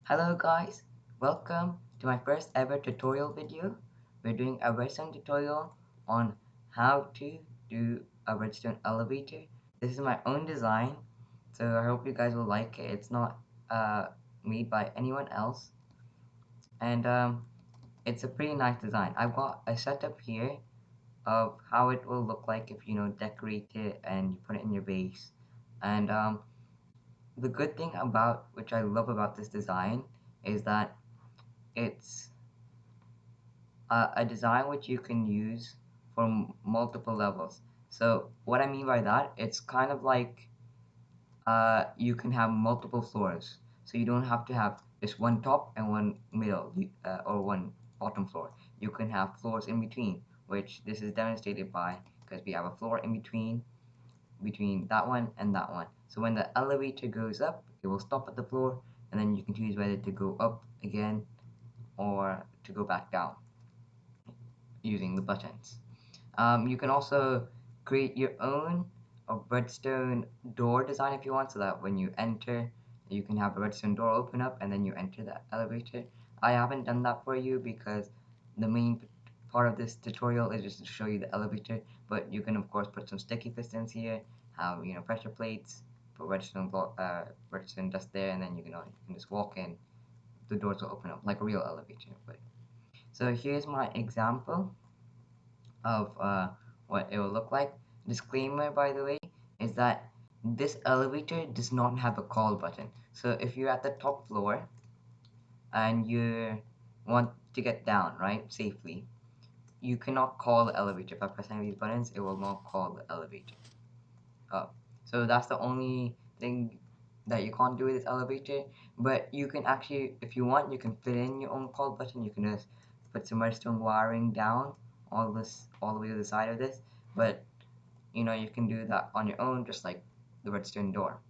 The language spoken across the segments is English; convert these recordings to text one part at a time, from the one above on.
Hello guys, welcome to my first ever tutorial video. We're doing a redstone tutorial on how to do a redstone elevator. This is my own design, so I hope you guys will like it. It's not made by anyone else, and it's a pretty nice design. I've got a setup here of how it will look like if decorate it and you put it in your base. And the good thing about which I love about this design is that it's a design which you can use for multiple levels. So what I mean by that, it's kind of like you can have multiple floors. So you don't have to have just one top and one middle or one bottom floor. You can have floors in between, which this is demonstrated by because we have a floor in between that one and that one. So when the elevator goes up, it will stop at the floor, and then you can choose whether to go up again or to go back down using the buttons. You can also create your own redstone door design if you want, so that when you enter, you can have a redstone door open up and then you enter the elevator. I haven't done that for you because the main part of this tutorial is just to show you the elevator, but you can of course put some sticky pistons here, have pressure plates, put redstone dust there, and then you can just walk in. The doors will open up like a real elevator. But so here's my example of what it will look like. Disclaimer, by the way, is that this elevator does not have a call button. So if you're at the top floor and you want to get down, right, safely, you cannot call the elevator. If I press any of these buttons, it will not call the elevator up. So that's the only thing that you can't do with this elevator. But you can actually, if you want, you can fit in your own call button. You can just put some redstone wiring down all the way to the side of this. But you can do that on your own, just like the redstone door.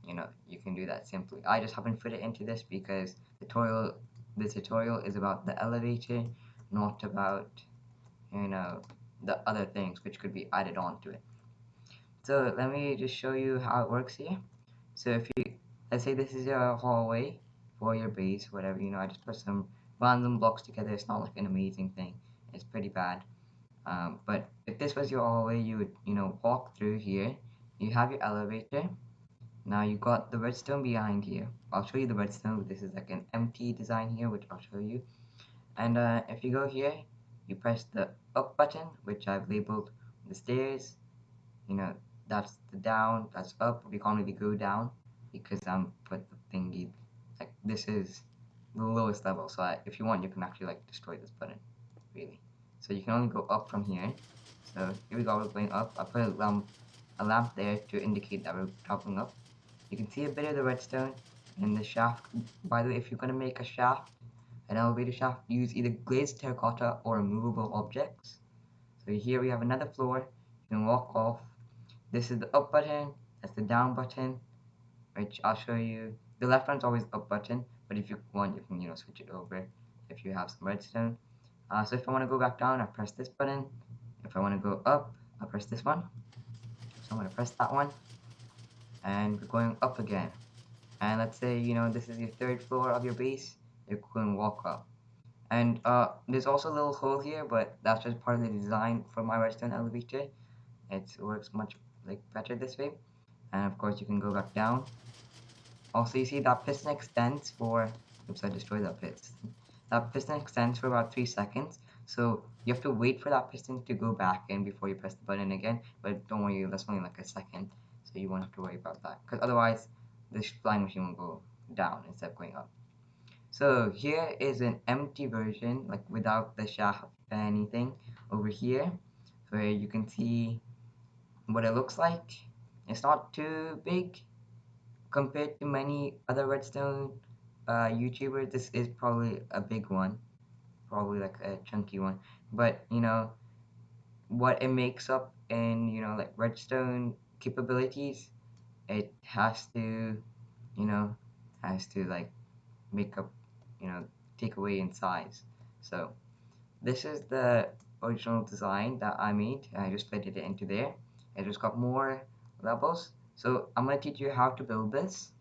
You can do that simply. I just haven't fit it into this because this tutorial is about the elevator, not about you know the other things which could be added on to it. So let me just show you how it works here. So if you, let's say this is your hallway for your base, whatever, I just put some random blocks together. It's not like an amazing thing. It's pretty bad. But if this was your hallway, you would, walk through here. You have your elevator. Now you got the redstone behind here. I'll show you the redstone. This is like an empty design here, which I'll show you. And if you go here, you press the up button, which I've labeled the stairs. you know that's the down, that's up. We can't really go down because I'm put the thingy, like this is the lowest level. So if you want, you can actually like destroy this button, really. So you can only go up from here. So here we go, we're going up. I put a lamp there to indicate that we're traveling up. You can see a bit of the redstone in the shaft. By the way, if you're going to make a shaft, an elevator shaft, use either glazed terracotta or removable objects. So here we have another floor. You can walk off. This is the up button, that's the down button, which I'll show you. The left one's always up button, but if you want, you can switch it over if you have some redstone. So if I want to go back down, I press this button. If I want to go up, I press this one. So I'm going to press that one, and we're going up again. And let's say this is your third floor of your base, you can walk up. And there's also a little hole here, but that's just part of the design for my redstone elevator. It works much like better this way. And of course you can go back down. Also, you see that piston extends for, oops, I destroyed that piston. That piston extends for about 3 seconds, so you have to wait for that piston to go back in before you press the button again. But don't worry, that's only like a second, so you won't have to worry about that, because otherwise this flying machine will go down instead of going up. So here is an empty version, like without the shaft or anything over here, where you can see what it looks like. It's not too big compared to many other redstone YouTubers. This is probably a big one, probably like a chunky one. But what it makes up in like redstone capabilities, it you know has to like make up, you know take away in size. So this is the original design that I made. I just fitted it into there. It just got more levels. So I'm gonna teach you how to build this.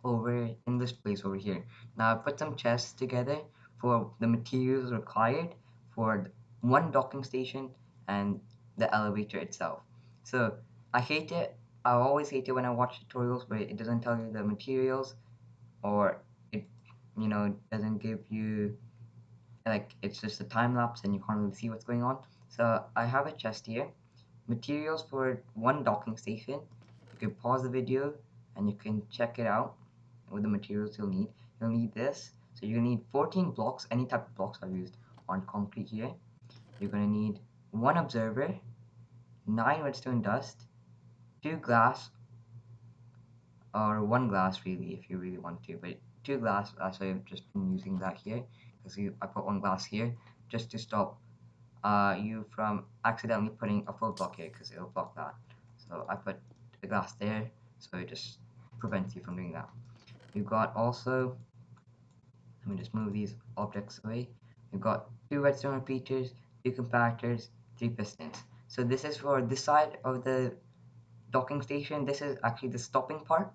over in this place over here. Now I put some chests together for the materials required for one docking station and the elevator itself. So I hate it. I always hate it when I watch tutorials where it doesn't tell you the materials, or it doesn't give you, like, it's just a time lapse and you can't really see what's going on. So I have a chest here, materials for one docking station. You can pause the video and you can check it out with the materials you'll need. You'll need this. So you're gonna need 14 blocks, any type of blocks I've used on concrete here. You're gonna need one observer, 9 redstone dust, 2 glass, or 1 glass really if you really want to, but 2 glass, so I've just been using that here because I put 1 glass here just to stop you from accidentally putting a full block here because it'll block that. So I put the glass there, so it just prevents you from doing that. You've got also, let me just move these objects away. You've got 2 redstone repeaters, 2 compactors, 3 pistons. So this is for this side of the docking station. This is actually the stopping part,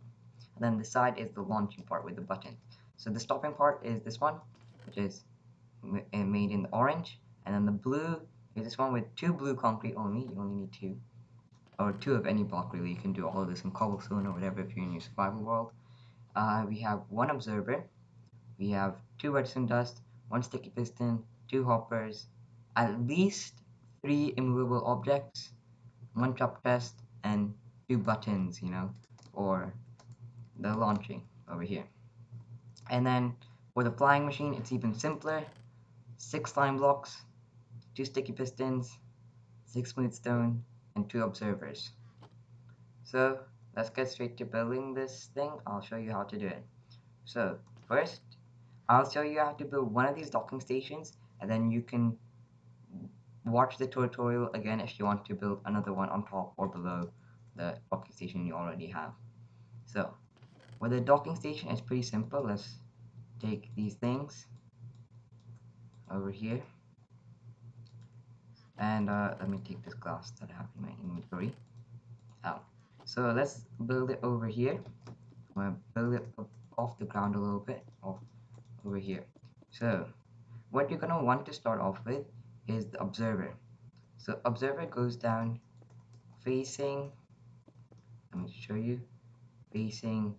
and then the side is the launching part with the button. So the stopping part is this one, which is made in orange, and then the blue is this one with 2 blue concrete only. You only need 2, or 2 of any block really. You can do all of this in cobblestone or whatever if you're in your survival world. We have 1 observer, we have 2 redstone dust, 1 sticky piston, 2 hoppers, at least 3 immovable objects, 1 chop chest, and 2 buttons, for the launching over here. And then for the flying machine, it's even simpler. 6 slime blocks, 2 sticky pistons, 6 smooth stone, and 2 observers. So let's get straight to building this thing. I'll show you how to do it. So first, I'll show you how to build one of these docking stations, and then you can watch the tutorial again if you want to build another one on top or below the docking station you already have. So with the docking station, it's pretty simple. Let's take these things over here, and let me take this glass that I have in my inventory out. So let's build it over here. I'm gonna build it up off the ground a little bit, off over here. So what you're gonna want to start off with is the observer. So observer goes down facing, let me show you, facing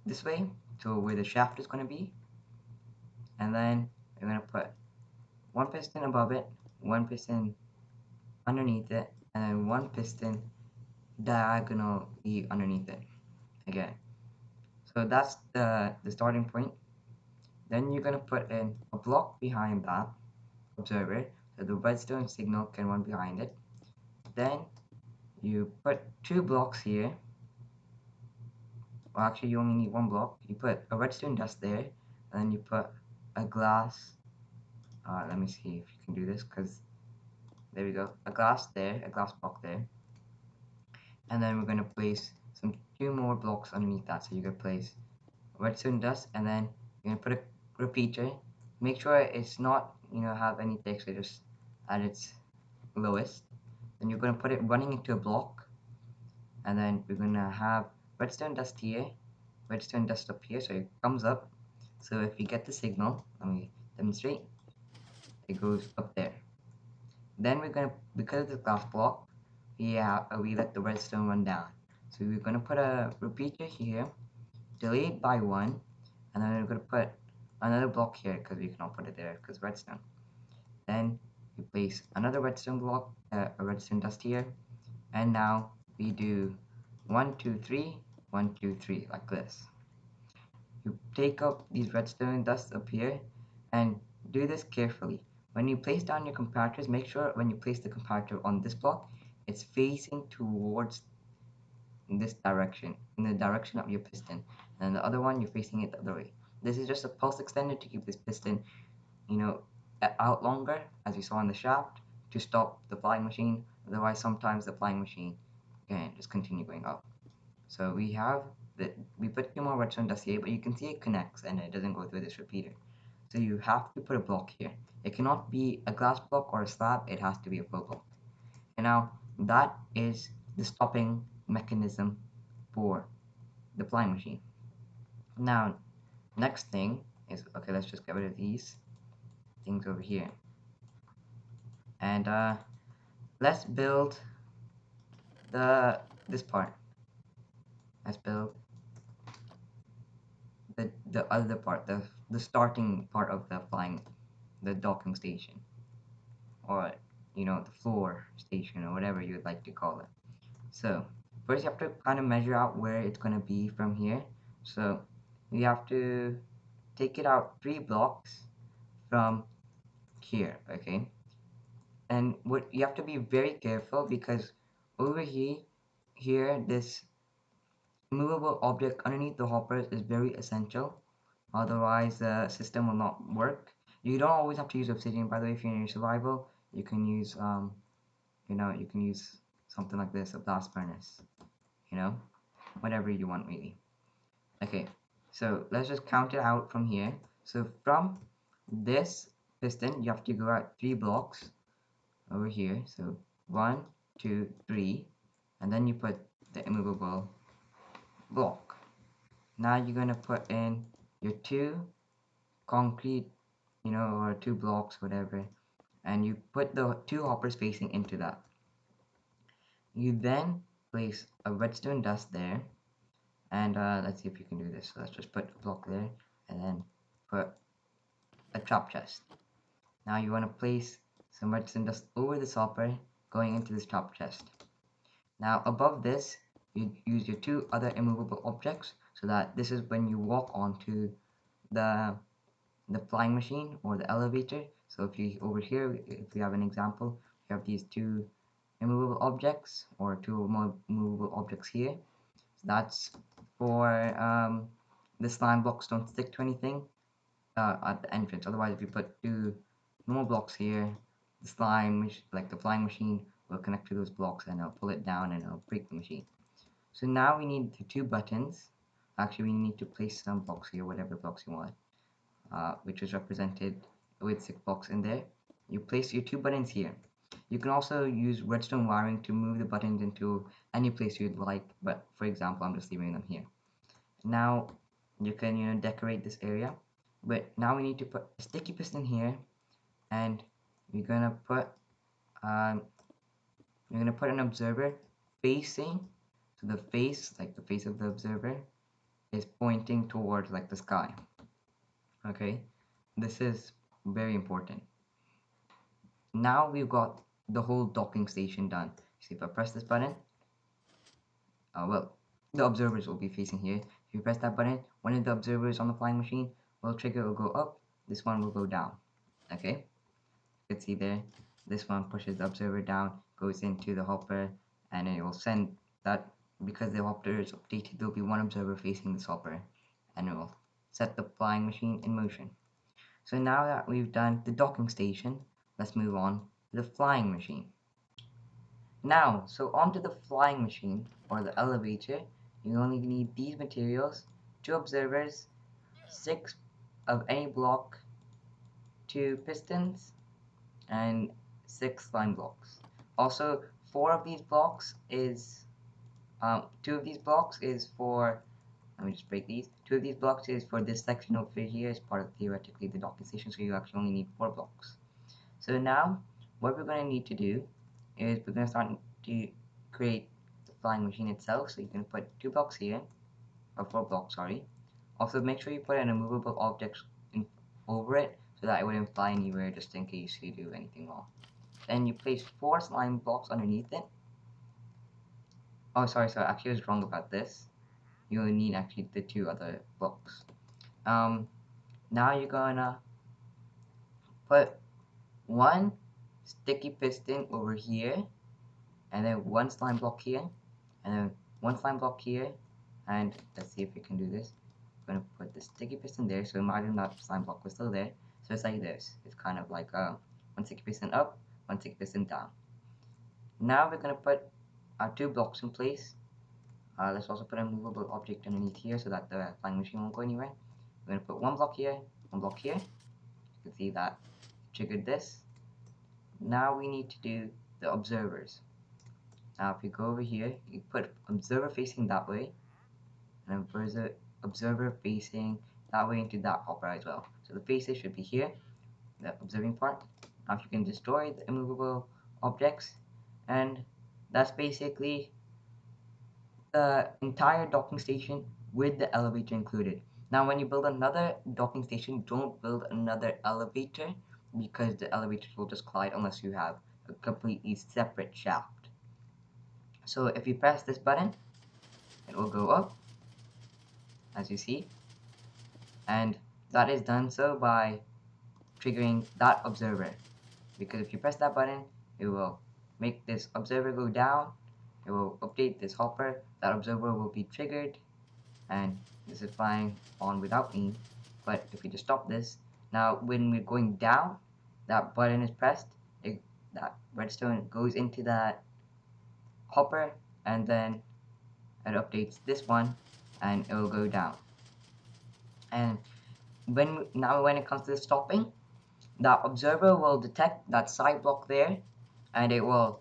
this way, so where the shaft is gonna be, and then we're gonna put 1 piston above it, 1 piston underneath it, and then 1 piston diagonally underneath it again. So that's the starting point. Then you're gonna put in a block behind that observer so the redstone signal can run behind it. Then you put 2 blocks here. Well, actually, you only need 1 block. You put a redstone dust there, and then you put a glass. Let me see if you can do this, because there we go. A glass there, a glass block there. And then we're going to place 2 more blocks underneath that. So you're going to place redstone dust, and then you're going to put a repeater. Make sure it's not, have any texture, just at its lowest. Then you're going to put it running into a block, and then we're going to have redstone dust here, redstone dust up here, so it comes up. So if you get the signal, let me demonstrate, it goes up there. Then we're going to, because of the glass block, we let the redstone run down. So we're going to put a repeater here, delay it by 1, and then we're going to put another block here because we cannot put it there because redstone. Then we place another redstone block, a redstone dust here, and now we do 1 2 3 1 2 3 like this. You take up these redstone dust up here and do this carefully. When you place down your compactors, make sure when you place the compactor on this block, it's facing towards this direction, in the direction of your piston, and the other one you're facing it the other way. This is just a pulse extender to keep this piston, out longer, as you saw in the shaft, to stop the flying machine. Otherwise, sometimes the flying machine can just continue going up. So we put 2 more redstone dust here, but you can see it connects and it doesn't go through this repeater. So you have to put a block here. It cannot be a glass block or a slab, it has to be a full block. And now that is the stopping mechanism for the flying machine. Now, next thing is, okay, let's just get rid of these things over here. And let's build this part. Let's build the other part, the starting part of the docking station, or the floor station, or whatever you'd like to call it. So first you have to kind of measure out where it's going to be from here. So we have to take it out 3 blocks from here, okay? And what you have to be very careful, because over here this movable object underneath the hoppers is very essential. Otherwise, the system will not work. You don't always have to use obsidian, by the way. If you're in your survival, you can use you can use something like this, a blast furnace. You know, whatever you want, really. Okay, so let's just count it out from here. So from this piston, you have to go out 3 blocks over here. So 1, 2, 3, and then you put the immovable block. Now you're gonna put in your 2 concrete, or 2 blocks, whatever, and you put the 2 hoppers facing into that. You then place a redstone dust there, and let's see if you can do this. So let's just put a block there, and then put a trap chest. Now you want to place some redstone dust over this hopper going into this trap chest. Now above this, you use your 2 other immovable objects, so that this is when you walk onto the flying machine or the elevator. So if you over here, if we have an example, you have these 2 immovable objects, or 2 more movable objects here. So that's for the slime blocks don't stick to anything at the entrance. Otherwise, if you put 2 normal blocks here, the like the flying machine, will connect to those blocks, and it'll pull it down and it'll break the machine. So now we need the 2 buttons. Actually, we need to place some blocks here, whatever blocks you want, which is represented with 6 blocks in there. You place your 2 buttons here. You can also use redstone wiring to move the buttons into any place you'd like, but for example, I'm just leaving them here. Now you can decorate this area, but now we need to put a sticky piston here, and we're gonna put um, an observer facing, so the face, like the face of the observer, is pointing towards like the sky. Okay, this is very important. Now we've got the whole docking station done. See, if I press this button, well, the observers will be facing here. If you press that button, one of the observers on the flying machine will trigger, will go up, this one will go down. Okay, you can see there, this one pushes the observer down, goes into the hopper, and it will send that. Because the hopper is updated, there'll be one observer facing this hopper, and it will set the flying machine in motion. So now that we've done the docking station, let's move on to the flying machine. Now, so onto the flying machine, or the elevator, you only need these materials: 2 observers, 6 of any block, 2 pistons, and 6 slime blocks. Also, 2 of these blocks is for, let me just break these. 2 of these blocks is for this section over here as part of theoretically the docking station, so you actually only need 4 blocks. So now, what we're going to need to do is we're going to start to create the flying machine itself. So you can put 2 blocks here, or 4 blocks, sorry. Also, make sure you put an immovable object over it, so that it wouldn't fly anywhere, just in case you do anything wrong. Then you place 4 slime blocks underneath it. Oh, sorry, actually I was wrong about this. You only need actually the 2 other blocks. Now you're gonna put 1 sticky piston over here, and then 1 slime block here, and then 1 slime block here, and let's see if we can do this. I'm gonna put the sticky piston there, so imagine that slime block was still there. So it's like this. It's kind of like 1 sticky piston up, 1 sticky piston down. Now we're gonna put our 2 blocks in place. Let's also put a movable object underneath here, so that the flying machine won't go anywhere. We're gonna put 1 block here, 1 block here. You can see that triggered this. Now we need to do the observers. Now if you go over here, you put observer facing that way, and observer facing that way into that hopper as well. So the faces should be here, the observing part. Now if you can destroy the immovable objects, and that's basically the entire docking station with the elevator included. Now when you build another docking station, don't build another elevator because the elevators will just collide unless you have a completely separate shaft. So if you press this button, it will go up, as you see, and that is done so by triggering that observer. Because if you press that button, it will make this observer go down, it will update this hopper, that observer will be triggered, and this is flying on without me. But if we just stop this, now when we're going down, that button is pressed, that redstone goes into that hopper, and then it updates this one, and it will go down. And when it comes to the stopping, that observer will detect that side block there, and it will,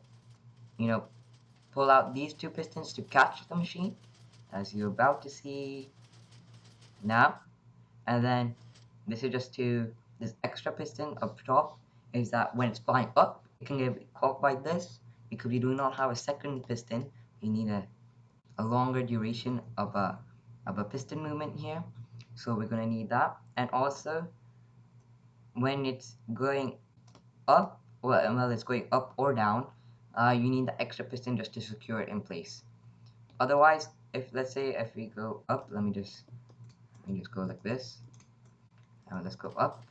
you know, pull out these two pistons to catch the machine, as you're about to see now. And then this is just to this extra piston up top is that when it's flying up, it can get caught by this because we do not have a second piston. We need a longer duration of a piston movement here. So we're gonna need that. And also when it's going up, well it's going up or down, you need the extra piston just to secure it in place. Otherwise, if let's say if we go up, let me just go like this, and let's go up.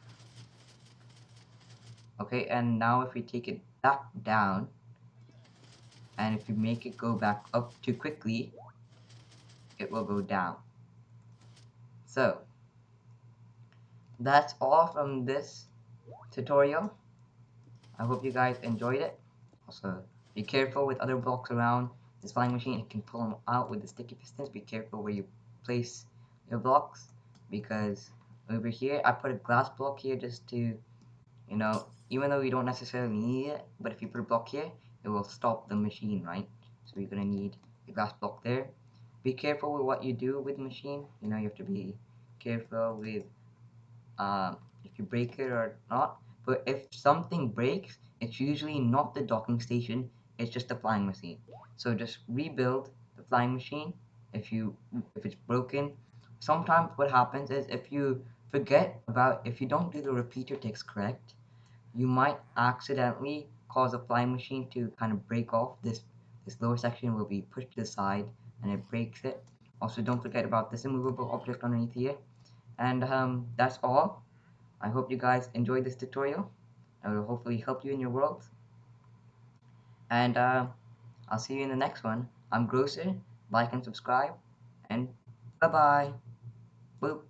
Okay, and now if we take it back down, and if we make it go back up too quickly, it will go down. So that's all from this tutorial. I hope you guys enjoyed it. Also, be careful with other blocks around this flying machine. It can pull them out with the sticky pistons. Be careful where you place your blocks, because over here I put a glass block here just to, even though you don't necessarily need it, but if you put a block here, it will stop the machine, right? So you're gonna need a glass block there. Be careful with what you do with the machine. You have to be careful with if you break it or not. But if something breaks, it's usually not the docking station, it's just the flying machine. So just rebuild the flying machine if it's broken. Sometimes what happens is if you don't do the repeater ticks correct, you might accidentally cause a flying machine to kind of break off. This lower section will be pushed to the side and it breaks it. Also, don't forget about this immovable object underneath here. And that's all. I hope you guys enjoyed this tutorial. I will hopefully help you in your world. And I'll see you in the next one. I'm Grosser. Like and subscribe. And bye bye. Boop.